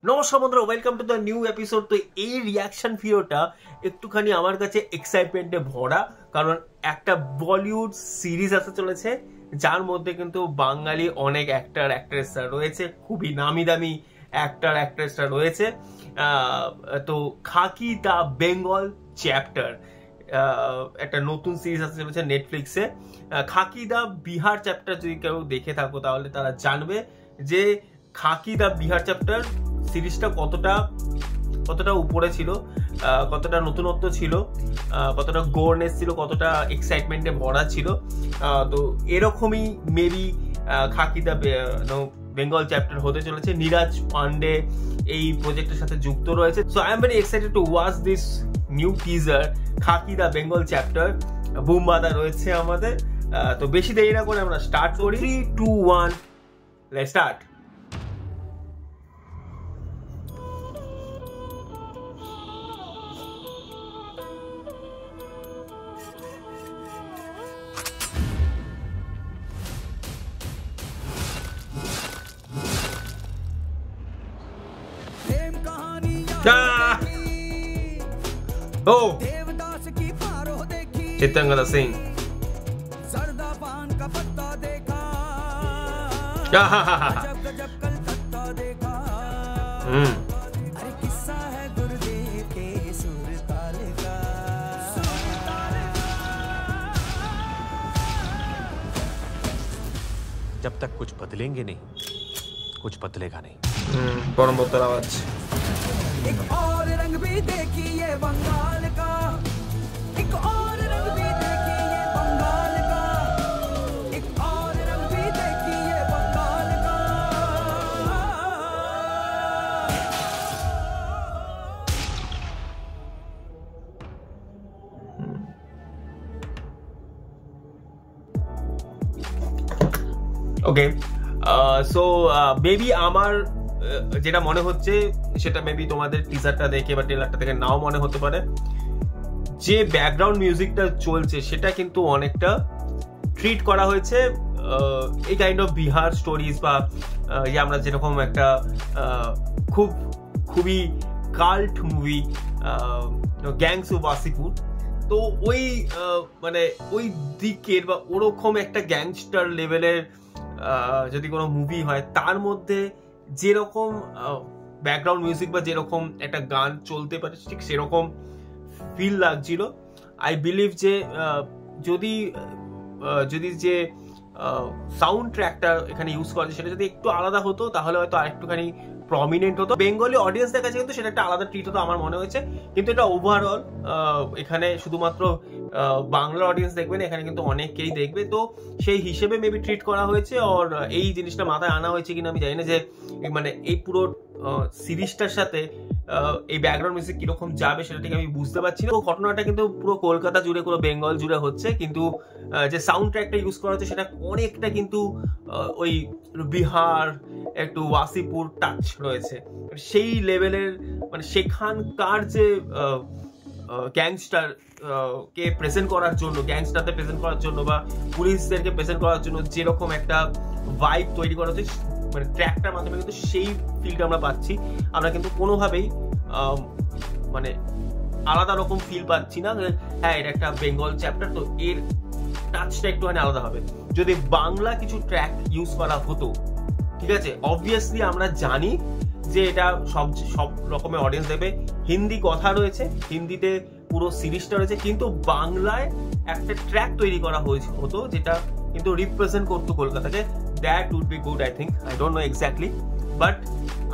নমস্কার বন্ধুরা, welcome to the new episode. তো এই রিয়াকশন ভিডিওটা একটুখানি আমার কাছে এক্সাইটমেন্টে ভরা, কারণ একটা বলিউড সিরিজ আসতে চলেছে যার মধ্যে কিন্তু বাঙালি অনেক অ্যাক্টর অ্যাক্ট্রেসরা রয়েছে, খুবই নামি দামি অ্যাক্টর অ্যাক্ট্রেসরা রয়েছে। তো খাকি দ্য বেঙ্গল চ্যাপ্টার একটা নতুন সিরিজ আসতে চলেছে নেটফ্লিক্সে। খাকি দ্য বিহার চ্যাপ্টার যদি কেউ দেখে থাকো তাহলে তারা জানবে যে খাকি দ্য বিহার চ্যাপ্টার সিরিজটা কতটা উপরে ছিল, কতটা নতুনত্ব ছিল, কতটা গোরনেস ছিল, কতটা এক্সাইটমেন্টে ভরা ছিল। তো এরকমই maybe Khakee the Bengal chapter হতে চলেছে। নীরাজ পান্ডে এই প্রজেক্টের সাথে যুক্ত রয়েছে। So I am very excited to watch this new teaser Khakee the Bengal chapter. বুম বাদা রয়েছে আমাদের। তো বেশি দেরি না করে আমরা স্টার্ট করি। 3, 2, 1 লেটস স্টার্ট। चित्रंगदा सिंह जब तक कुछ बदलेंगे नहीं कुछ बदलेगा नहीं। आवाज। एक और रंग भी देखिए बंगाल का, एक और रंग भी देखिए बंगाल का, एक और रंग भी देखिए बंगाल का। ওকে, সো বেবি আমার যেটা মনে হচ্ছে সেটা মেবি তোমাদের টিজারটা দেখে বা ট্রেলারটা দেখে নাও মনে হতে পারে, যে ব্যাকগ্রাউন্ড মিউজিকটা চলছে সেটা কিন্তু অনেকটা ট্রিট করা হয়েছে এই কাইন্ড অফ বিহার স্টোরিজ বা আমরা যেরকম একটা খুবই cult movie gangs of Wasseypur, তো ওই মানে ওই দিকের বা ওরকম একটা গ্যাংস্টার লেভেলের যদি কোনো মুভি হয় তার মধ্যে যেরকম ব্যাকগ্রাউন্ড মিউজিক বা যেরকম একটা গান চলতে পারে ঠিক সেরকম ফিল লাগছিল। আই বিলিভ যে যদি যে সাউন্ড ট্র্যাকটা এখানে ইউজ করা সেটা যদি একটু আলাদা হতো তাহলে হয়তো আরেকটুখানি প্রমিনেন্ট হতো। বেঙ্গলি অডিয়েন্সদের কাছে কিন্তু সেটা একটা আলাদা ট্রিট হতো আমার মনে হয়েছে, কিন্তু এটা ওভারঅল এখানে শুধুমাত্র বাংলা অডিয়েন্স দেখবে না, এখানে কিন্তু অনেকেই দেখবে, তো সেই হিসেবে মেবি ট্রিট করা হয়েছে। আর এই জিনিসটা মাথায় আনা হয়েছে কিনা আমি জানি না যে মানে এই পুরো সিরিজটার সাথে এই ব্যাকগ্রাউন্ড মিউজিক কিরকম যাবে সেটা ঠিক আমি বুঝতে পারছি না। তো ঘটনাটা কিন্তু পুরো কলকাতা জুড়ে পুরো বেঙ্গল জুড়ে হচ্ছে, কিন্তু যে সাউন্ড ট্র্যাকটা ইউজ করা হচ্ছে সেটা অনেকটা কিন্তু ওই বিহার একটু ওয়াসিপুর টাচ রয়েছে সেই লেভেলের, মানে সেখানকার যে গ্যাংস্টার কে প্রেজেন্ট করার জন্য, গ্যাংস্টারদের প্রেজেন্ট করার জন্য বা পুলিশদেরকে প্রেজেন্ট করার জন্য যেরকম একটা ভাইব তৈরি করা হচ্ছে মানে ট্র্যাকটার মাধ্যমে কিন্তু সেই ফিলটা আমরা পাচ্ছি। আমরা কিন্তু কোনোভাবেই মানে আলাদা রকম ফিল পাচ্ছি না। হ্যাঁ, এটা একটা বেঙ্গল চ্যাপ্টার, তো এর টাচটা একটুখানি আলাদা হবে। যদি বাংলা কিছু ট্র্যাক ইউজ করা হতো, ঠিক আছে, অবভিয়াসলি আমরা জানি যে এটা সব রকমের অডিয়েন্স দেবে। হিন্দি কথা রয়েছে, হিন্দিতে পুরো সিরিজটা রয়েছে, কিন্তু বাংলায় একটা ট্র্যাক তৈরি করা হতো যেটা কিন্তু রিপ্রেজেন্ট করতো কলকাতাকে। That would be good, I think. I don't know exactly, but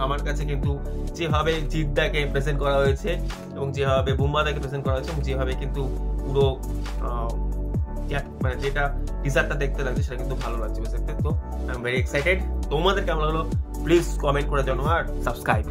আমার কাছে কিন্তু যেভাবে জিদ্দাকে প্রেজেন্ট করা হয়েছে এবং যেভাবে বুম্বাদাকে প্রেজেন্ট করা হয়েছে এবং যেভাবে কিন্তু পুরো মানে যেটা টিজারটা দেখতে লাগছে সেটা কিন্তু ভালো লাগছে দেখতে। তো আই এম ভেরি এক্সাইটেড। তোমাদের কেমন লাগলো প্লিজ কমেন্ট করে জানাও আর সাবস্ক্রাইব।